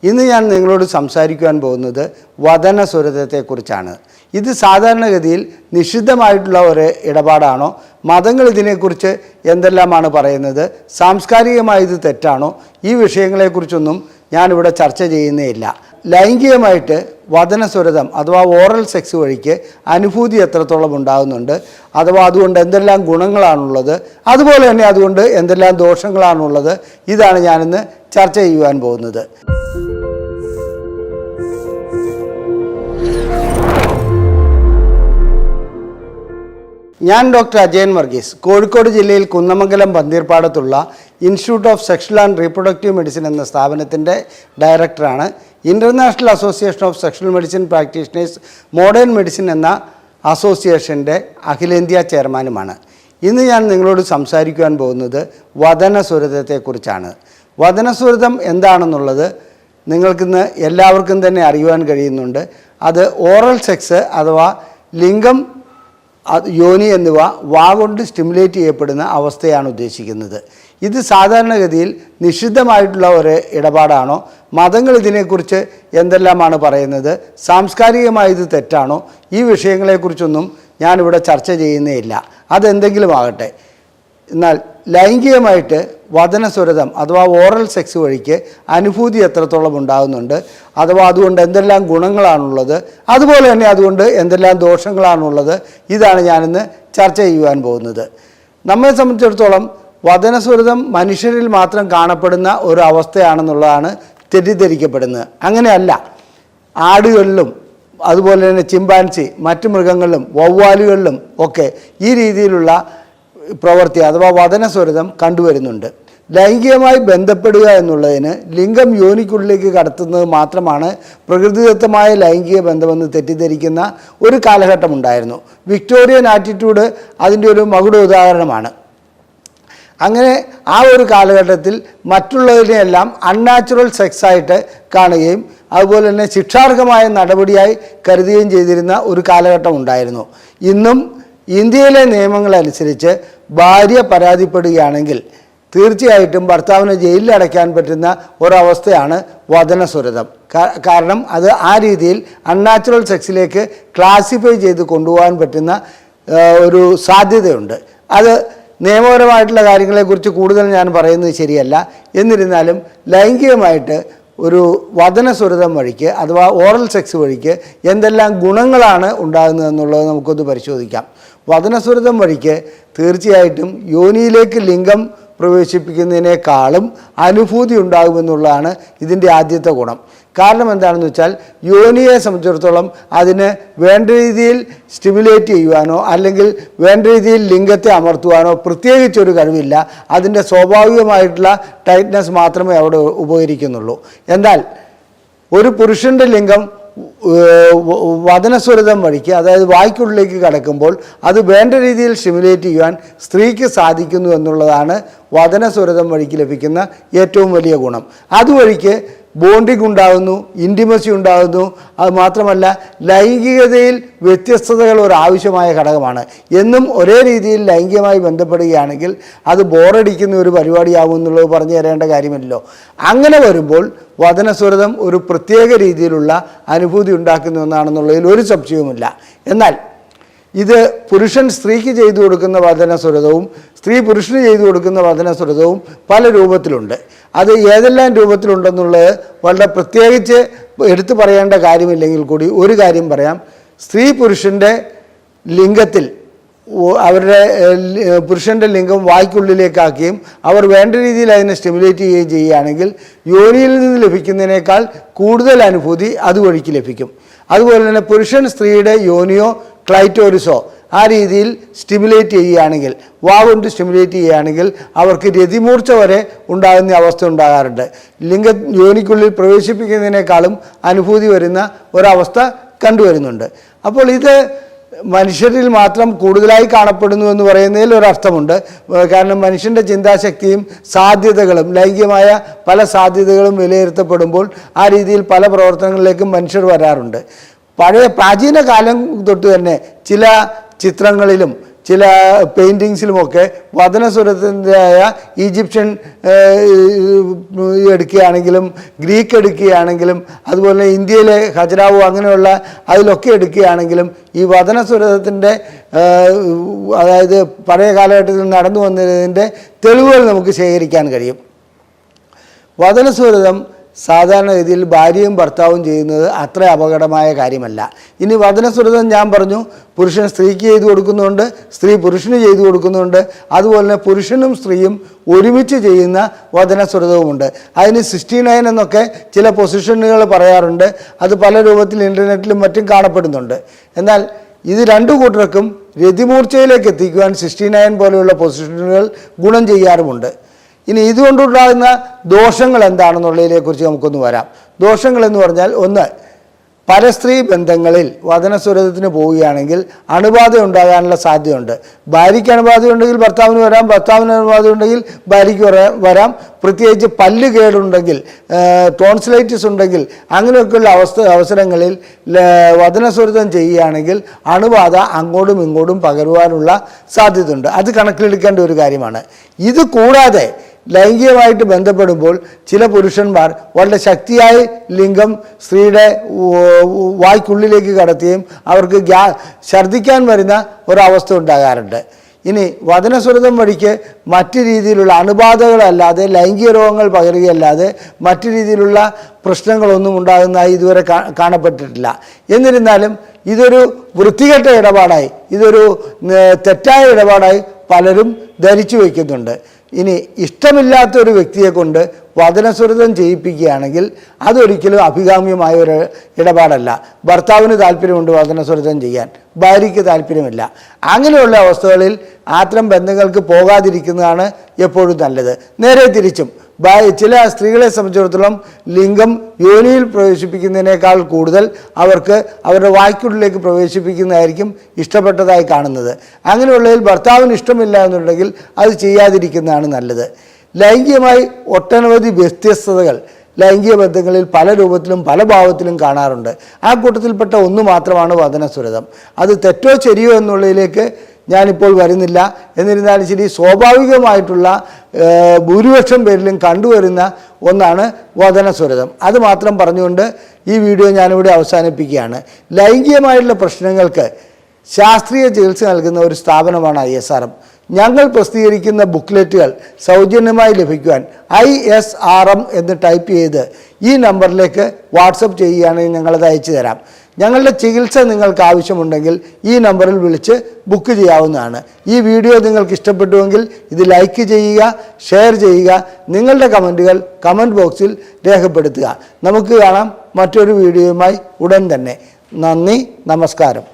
ഇന്ന് ഞാൻ നിങ്ങളോട് സംസാരിക്കുവാൻ പോകുന്നത് വദനസുരതത്തെക്കുറിച്ചാണ്. ഇത് സാധാരണഗതിയിൽ നിഷിദ്ധമായിട്ടുള്ള ഒരു ഇടപാടാണോ? മതങ്ങൾ ഇതിനെക്കുറിച്ച് എന്തെല്ലാമാണ് പറയുന്നത്? സാംസ്കാരികമായി ഇത് തെറ്റാണോ? ഈ വിഷയങ്ങളെക്കുറിച്ചൊന്നും ഞാനിവിടെ ചർച്ച ചെയ്യുന്നേയില്ല. ലൈംഗികമായിട്ട് വദനസുരതം അഥവാ ഓറൽ സെക്സ് വഴിക്ക് അനുഭൂതി എത്രത്തോളം ഉണ്ടാകുന്നുണ്ട്, അഥവാ അതുകൊണ്ട് എന്തെല്ലാം ഗുണങ്ങളാണുള്ളത്, അതുപോലെ തന്നെ അതുകൊണ്ട് എന്തെല്ലാം ദോഷങ്ങളാണുള്ളത്, ഇതാണ് ഞാനിന്ന് ചർച്ച ചെയ്യുവാൻ പോകുന്നത്. ഞാൻ ഡോക്ടർ അജയൻ വർഗീസ്, കോഴിക്കോട് ജില്ലയിൽ കുന്നമംഗലം പന്തീർപ്പാടത്തുള്ള institute of sexual and reproductive medicine എന്ന സ്ഥാപനത്തിൻ്റെ ഡയറക്ടറാണ്. International association of sexual medicine practitioners modern medicine എന്ന അസോസിയേഷൻ്റെ അഖിലേന്ത്യാ ചെയർമാനുമാണ്. ഇന്ന് ഞാൻ നിങ്ങളോട് സംസാരിക്കുവാൻ പോകുന്നത് വദനസുരതത്തെക്കുറിച്ചാണ്. വദനസുരതം എന്താണെന്നുള്ളത് നിങ്ങൾക്കിന്ന് എല്ലാവർക്കും തന്നെ അറിയുവാൻ കഴിയുന്നുണ്ട്. അത് ഓറൽ സെക്സ് അഥവാ ലിംഗം, യോനി എന്നിവ കൊണ്ട് സ്റ്റിമുലേറ്റ് ചെയ്യപ്പെടുന്ന അവസ്ഥയാണ് ഉദ്ദേശിക്കുന്നത്. ഇത് സാധാരണഗതിയിൽ നിഷിദ്ധമായിട്ടുള്ള ഒരു ഇടപാടാണോ? മതങ്ങൾ ഇതിനെക്കുറിച്ച് എന്തെല്ലാമാണ് പറയുന്നത്? സാംസ്കാരികമായി ഇത് തെറ്റാണോ? ഈ വിഷയങ്ങളെക്കുറിച്ചൊന്നും ഞാനിവിടെ ചർച്ച ചെയ്യുന്നേയില്ല. അതെന്തെങ്കിലും ആകട്ടെ. എന്നാൽ ലൈംഗികമായിട്ട് വദനസുരതം അഥവാ ഓറൽ സെക്സ് വഴിക്ക് അനുഭൂതി എത്രത്തോളം ഉണ്ടാകുന്നുണ്ട്, അഥവാ അതുകൊണ്ട് എന്തെല്ലാം ഗുണങ്ങളാണുള്ളത്, അതുപോലെ തന്നെ അതുകൊണ്ട് എന്തെല്ലാം ദോഷങ്ങളാണുള്ളത്, ഇതാണ് ഞാനിന്ന് ചർച്ച ചെയ്യുവാൻ പോകുന്നത്. നമ്മെ സംബന്ധിച്ചിടത്തോളം വദനസുരതം മനുഷ്യരിൽ മാത്രം കാണപ്പെടുന്ന ഒരു അവസ്ഥയാണെന്നുള്ളതാണ് തെറ്റിദ്ധരിക്കപ്പെടുന്നത്. അങ്ങനെയല്ല. ആടുകളിലും അതുപോലെ തന്നെ ചിമ്പാൻസി, മറ്റു മൃഗങ്ങളിലും വവ്വാലുകളിലും ഒക്കെ ഈ രീതിയിലുള്ള പ്രവൃത്തി അഥവാ വദനസുരതം കണ്ടുവരുന്നുണ്ട്. ലൈംഗികമായി ബന്ധപ്പെടുക എന്നുള്ളതിന് ലിംഗം യോനിക്കുള്ളിലേക്ക് കടത്തുന്നത് മാത്രമാണ് പ്രകൃതിദത്തമായ ലൈംഗിക ബന്ധമെന്ന് തെറ്റിദ്ധരിക്കുന്ന ഒരു കാലഘട്ടമുണ്ടായിരുന്നു. വിക്ടോറിയൻ ആറ്റിറ്റ്യൂഡ് അതിൻ്റെ ഒരു മകുട ഉദാഹരണമാണ്. അങ്ങനെ ആ ഒരു കാലഘട്ടത്തിൽ മറ്റുള്ളതിനെയെല്ലാം അൺനാച്ചുറൽ സെക്സായിട്ട് കാണുകയും അതുപോലെ തന്നെ ശിക്ഷാർഹമായ നടപടിയായി കരുതുകയും ചെയ്തിരുന്ന ഒരു കാലഘട്ടം ഉണ്ടായിരുന്നു. ഇന്നും ഇന്ത്യയിലെ നിയമങ്ങളനുസരിച്ച് ഭാര്യ പരാതിപ്പെടുകയാണെങ്കിൽ തീർച്ചയായിട്ടും ഭർത്താവിനെ ജയിലിൽ അടയ്ക്കാൻ പറ്റുന്ന ഒരവസ്ഥയാണ് വദനസുരതം. കാരണം അത് ആ രീതിയിൽ അൺനാച്ചുറൽ സെക്സിലേക്ക് ക്ലാസിഫൈ ചെയ്ത് കൊണ്ടുപോകാൻ പറ്റുന്ന ഒരു സാധ്യതയുണ്ട്. അത് നിയമപരമായിട്ടുള്ള കാര്യങ്ങളെക്കുറിച്ച് കൂടുതൽ ഞാൻ പറയുന്നത് ശരിയല്ല. എന്നിരുന്നാലും ലൈംഗികമായിട്ട് ഒരു വദനസുരതം വഴിക്ക് അഥവാ ഓറൽ സെക്സ് വഴിക്ക് എന്തെല്ലാം ഗുണങ്ങളാണ് ഉണ്ടാകുന്നതെന്നുള്ളത് നമുക്കൊന്ന് പരിശോധിക്കാം. വദനസുരതം വഴിക്ക് തീർച്ചയായിട്ടും യോനിയിലേക്ക് ലിംഗം പ്രവേശിപ്പിക്കുന്നതിനേക്കാളും അനുഭൂതി ഉണ്ടാകുമെന്നുള്ളതാണ് ഇതിൻ്റെ ആദ്യത്തെ ഗുണം. കാരണം എന്താണെന്ന് വെച്ചാൽ യോനിയെ സംബന്ധിച്ചിടത്തോളം അതിന് വേണ്ട രീതിയിൽ സ്റ്റിമുലേറ്റ് ചെയ്യുവാനോ അല്ലെങ്കിൽ വേണ്ട രീതിയിൽ ലിംഗത്തെ അമർത്തുവാനോ പ്രത്യേകിച്ചൊരു കഴിവില്ല. അതിൻ്റെ സ്വാഭാവികമായിട്ടുള്ള ടൈറ്റ്നസ് മാത്രമേ അവിടെ ഉപകരിക്കുന്നുള്ളൂ. എന്നാൽ ഒരു പുരുഷൻ്റെ ലിംഗം വദനസുരതം വഴിക്ക് അതായത് വായ്ക്കുള്ളിലേക്ക് കടക്കുമ്പോൾ അത് വേണ്ട രീതിയിൽ സ്റ്റിമുലേറ്റ് ചെയ്യുവാൻ സ്ത്രീക്ക് സാധിക്കുന്നു എന്നുള്ളതാണ് വദനസുരതം വഴിക്ക് ലഭിക്കുന്ന ഏറ്റവും വലിയ ഗുണം. അതുവഴിക്ക് ബോണ്ടിങ് ഉണ്ടാകുന്നു, ഇൻറ്റിമസി ഉണ്ടാകുന്നു. അതുമാത്രമല്ല ലൈംഗികതയിൽ വ്യത്യസ്തതകൾ ഒരാവശ്യമായ ഘടകമാണ്. എന്നും ഒരേ രീതിയിൽ ലൈംഗികമായി ബന്ധപ്പെടുകയാണെങ്കിൽ അത് ബോറടിക്കുന്ന ഒരു പരിപാടിയാകും എന്നുള്ളത് പറഞ്ഞു തരേണ്ട കാര്യമില്ലല്ലോ. അങ്ങനെ വരുമ്പോൾ വദനസുരതം ഒരു പ്രത്യേക രീതിയിലുള്ള അനുഭൂതി ഉണ്ടാക്കുന്ന ഒന്നാണെന്നുള്ളതിൽ ഒരു സംശയവുമില്ല. എന്നാൽ ഇത് പുരുഷൻ സ്ത്രീക്ക് ചെയ്തു കൊടുക്കുന്ന വദനസുരതവും സ്ത്രീ പുരുഷന് ചെയ്തു കൊടുക്കുന്ന വദനസുരതവും പല രൂപത്തിലുണ്ട്. അത് ഏതെല്ലാം രൂപത്തിലുണ്ടെന്നുള്ളത് വളരെ പ്രത്യേകിച്ച് എടുത്തു പറയേണ്ട കാര്യമില്ലെങ്കിൽ കൂടി ഒരു കാര്യം പറയാം. സ്ത്രീ പുരുഷൻ്റെ ലിംഗത്തിൽ അവരുടെ പുരുഷൻ്റെ ലിംഗം വായ്ക്കുള്ളിലേക്കാക്കുകയും അവർ വേണ്ട രീതിയിൽ അതിനെ സ്റ്റിമുലേറ്റ് ചെയ്യുകയും ചെയ്യുകയാണെങ്കിൽ യോനിയിൽ നിന്ന് ലഭിക്കുന്നതിനേക്കാൾ കൂടുതൽ അനുഭൂതി അതുവഴിക്ക് ലഭിക്കും. അതുപോലെ തന്നെ പുരുഷൻ സ്ത്രീയുടെ യോനിയോ ക്ലൈറ്റോറിസോ ആ രീതിയിൽ സ്റ്റിമുലേറ്റ് ചെയ്യുകയാണെങ്കിൽ, കൊണ്ട് സ്റ്റിമുലേറ്റ് ചെയ്യുകയാണെങ്കിൽ അവർക്ക് രതിമൂർച്ച വരെ ഉണ്ടാകുന്ന അവസ്ഥ ഉണ്ടാകാറുണ്ട്. യോനിക്കുള്ളിൽ പ്രവേശിപ്പിക്കുന്നതിനേക്കാളും അനുഭൂതി വരുന്ന ഒരവസ്ഥ കണ്ടുവരുന്നുണ്ട്. അപ്പോൾ ഇത് മനുഷ്യരിൽ മാത്രം കൂടുതലായി കാണപ്പെടുന്നു എന്ന് പറയുന്നതിൽ ഒരർത്ഥമുണ്ട്. കാരണം മനുഷ്യൻ്റെ ചിന്താശക്തിയും സാധ്യതകളും ലൈംഗികമായ പല സാധ്യതകളും വിലയിരുത്തപ്പെടുമ്പോൾ ആ രീതിയിൽ പല പ്രവർത്തനങ്ങളിലേക്കും മനുഷ്യർ വരാറുണ്ട്. പ്രാചീന കാലം തൊട്ട് തന്നെ ചില ചിത്രങ്ങളിലും ചില പെയിൻറ്റിങ്സിലുമൊക്കെ വദനസ്വരത്തിൻ്റെതായ ഈജിപ്ഷ്യൻ എടുക്കുകയാണെങ്കിലും ഗ്രീക്ക് എടുക്കുകയാണെങ്കിലും അതുപോലെ ഇന്ത്യയിലെ ഖജരാവോ അങ്ങനെയുള്ള അതിലൊക്കെ എടുക്കുകയാണെങ്കിലും ഈ വദനസ്വരത്തിൻ്റെ അതായത് പഴയ കാലഘട്ടത്തിൽ നടന്നു വന്നതിൻ്റെ തെളിവുകൾ നമുക്ക് ശേഖരിക്കാൻ കഴിയും. വദനസ്വരതം സാധാരണഗതിയിൽ ഭാര്യയും ഭർത്താവും ചെയ്യുന്നത് അത്ര അപകടമായ കാര്യമല്ല. ഇനി വദനസ്വരതം ഞാൻ പറഞ്ഞു, പുരുഷൻ സ്ത്രീക്ക് ചെയ്തു കൊടുക്കുന്നുണ്ട്, സ്ത്രീ പുരുഷന് ചെയ്തു കൊടുക്കുന്നുണ്ട്. അതുപോലെ തന്നെ പുരുഷനും സ്ത്രീയും ഒരുമിച്ച് ചെയ്യുന്ന വദനസ്വരതവുമുണ്ട്. അതിന് 69 എന്നൊക്കെ ചില പൊസിഷനുകൾ പറയാറുണ്ട്. അത് പല രൂപത്തിൽ ഇൻ്റർനെറ്റിലും മറ്റും കാണപ്പെടുന്നുണ്ട്. എന്നാൽ ഇത് രണ്ടു കൂട്ടർക്കും രതിമൂർച്ചയിലേക്ക് എത്തിക്കുവാൻ 69 പോലെയുള്ള പൊസിഷനുകൾ ഗുണം ചെയ്യാറുമുണ്ട്. ഇനി ഇതുകൊണ്ടുണ്ടാകുന്ന ദോഷങ്ങൾ എന്താണെന്നുള്ളതിനെക്കുറിച്ച് നമുക്കൊന്ന് വരാം. ദോഷങ്ങൾ എന്ന് പറഞ്ഞാൽ, ഒന്ന്, പരസ്ത്രീ ബന്ധങ്ങളിൽ വദനസ്വരതത്തിന് പോവുകയാണെങ്കിൽ അണുബാധ ഉണ്ടാകാനുള്ള സാധ്യതയുണ്ട്. ഭാര്യയ്ക്ക് അണുബാധയുണ്ടെങ്കിൽ ഭർത്താവിന് വരാം, ഭർത്താവിന് അണുബാധയുണ്ടെങ്കിൽ ഭാര്യയ്ക്ക് വരാം. പ്രത്യേകിച്ച് പല്ല് കേടുണ്ടെങ്കിൽ, ടോൺസിലൈറ്റിസ് ഉണ്ടെങ്കിൽ, അങ്ങനെയൊക്കെയുള്ള അവസരങ്ങളിൽ വദനസ്വരതം ചെയ്യുകയാണെങ്കിൽ അണുബാധ അങ്ങോട്ടും ഇങ്ങോട്ടും പകരുവാനുള്ള സാധ്യതയുണ്ട്. അത് കണക്കിലെടുക്കേണ്ട ഒരു കാര്യമാണ്. ഇത് കൂടാതെ ലൈംഗികമായിട്ട് ബന്ധപ്പെടുമ്പോൾ ചില പുരുഷന്മാർ വളരെ ശക്തിയായി ലിംഗം സ്ത്രീയുടെ വായ്ക്കുള്ളിലേക്ക് കടത്തുകയും അവർക്ക് ഛർദ്ദിക്കാൻ വരുന്ന ഒരവസ്ഥ ഉണ്ടാകാറുണ്ട്. ഇനി വദനസ്വരതം വഴിക്ക് മറ്റു രീതിയിലുള്ള അണുബാധകളല്ലാതെ, ലൈംഗിക രോഗങ്ങൾ പകരുകയല്ലാതെ മറ്റു രീതിയിലുള്ള പ്രശ്നങ്ങളൊന്നും ഉണ്ടാകുന്നതായി ഇതുവരെ കാണപ്പെട്ടിട്ടില്ല. എന്നിരുന്നാലും ഇതൊരു വൃത്തികെട്ട ഇടപാടായി, ഇതൊരു തെറ്റായ ഇടപാടായി പലരും ധരിച്ചു വയ്ക്കുന്നുണ്ട്. ഇനി ഇഷ്ടമില്ലാത്ത ഒരു വ്യക്തിയെ കൊണ്ട് വദനസ്വരതം ചെയ്യിപ്പിക്കുകയാണെങ്കിൽ അതൊരിക്കലും അഭികാമ്യമായ ഒരു ഇടപാടല്ല. ഭർത്താവിന് താല്പര്യമുണ്ട് വദനസ്വരതം ചെയ്യാൻ, ഭാര്യയ്ക്ക് താല്പര്യമില്ല. അങ്ങനെയുള്ള അവസ്ഥകളിൽ അത്തരം ബന്ധങ്ങൾക്ക് പോകാതിരിക്കുന്നതാണ് എപ്പോഴും നല്ലത്. നേരെ തിരിച്ചും ചില സ്ത്രീകളെ സംബന്ധിച്ചിടത്തോളം ലിംഗം യോനിയിൽ പ്രവേശിപ്പിക്കുന്നതിനേക്കാൾ കൂടുതൽ അവർക്ക് അവരുടെ വായ്ക്കുള്ളിലേക്ക് പ്രവേശിപ്പിക്കുന്നതായിരിക്കും ഇഷ്ടപ്പെട്ടതായി കാണുന്നത്. അങ്ങനെയുള്ളതിൽ ഭർത്താവിന് ഇഷ്ടമില്ല എന്നുണ്ടെങ്കിൽ അത് ചെയ്യാതിരിക്കുന്നതാണ് നല്ലത്. ലൈംഗികമായി ഒട്ടനവധി വ്യത്യസ്തതകൾ ലൈംഗിക ബന്ധങ്ങളിൽ പല രൂപത്തിലും പല ഭാവത്തിലും കാണാറുണ്ട്. ആ കൂട്ടത്തിൽപ്പെട്ട ഒന്ന് മാത്രമാണ് വദനസ്വരതം. അത് തെറ്റോ ശരിയോ എന്നുള്ളതിലേക്ക് ഞാനിപ്പോൾ വരുന്നില്ല. എന്നിരുന്നാലും ശരി, സ്വാഭാവികമായിട്ടുള്ള ഭൂരിപക്ഷം പേരിലും കണ്ടുവരുന്ന ഒന്നാണ് വദനസ്വരതം. അത് മാത്രം പറഞ്ഞുകൊണ്ട് ഈ വീഡിയോ ഞാനിവിടെ അവസാനിപ്പിക്കുകയാണ്. ലൈംഗികമായിട്ടുള്ള പ്രശ്നങ്ങൾക്ക് ശാസ്ത്രീയ ചികിത്സ നൽകുന്ന ഒരു സ്ഥാപനമാണ് ISRM. ഞങ്ങൾ പ്രസിദ്ധീകരിക്കുന്ന ബുക്ക്ലെറ്റുകൾ സൗജന്യമായി ലഭിക്കുവാൻ ISRM എന്ന് ടൈപ്പ് ചെയ്ത് ഈ നമ്പറിലേക്ക് വാട്സപ്പ് ചെയ്യുകയാണെങ്കിൽ ഞങ്ങളത് അയച്ചു തരാം. ഞങ്ങളുടെ ചികിത്സ നിങ്ങൾക്ക് ആവശ്യമുണ്ടെങ്കിൽ ഈ നമ്പറിൽ വിളിച്ച് ബുക്ക് ചെയ്യാവുന്നതാണ്. ഈ വീഡിയോ നിങ്ങൾക്ക് ഇഷ്ടപ്പെട്ടുവെങ്കിൽ ഇത് ലൈക്ക് ചെയ്യുക, ഷെയർ ചെയ്യുക, നിങ്ങളുടെ കമൻറ്റുകൾ കമൻറ്റ് ബോക്സിൽ രേഖപ്പെടുത്തുക. നമുക്ക് കാണാം മറ്റൊരു വീഡിയോയുമായി ഉടൻ തന്നെ. നന്ദി, നമസ്കാരം.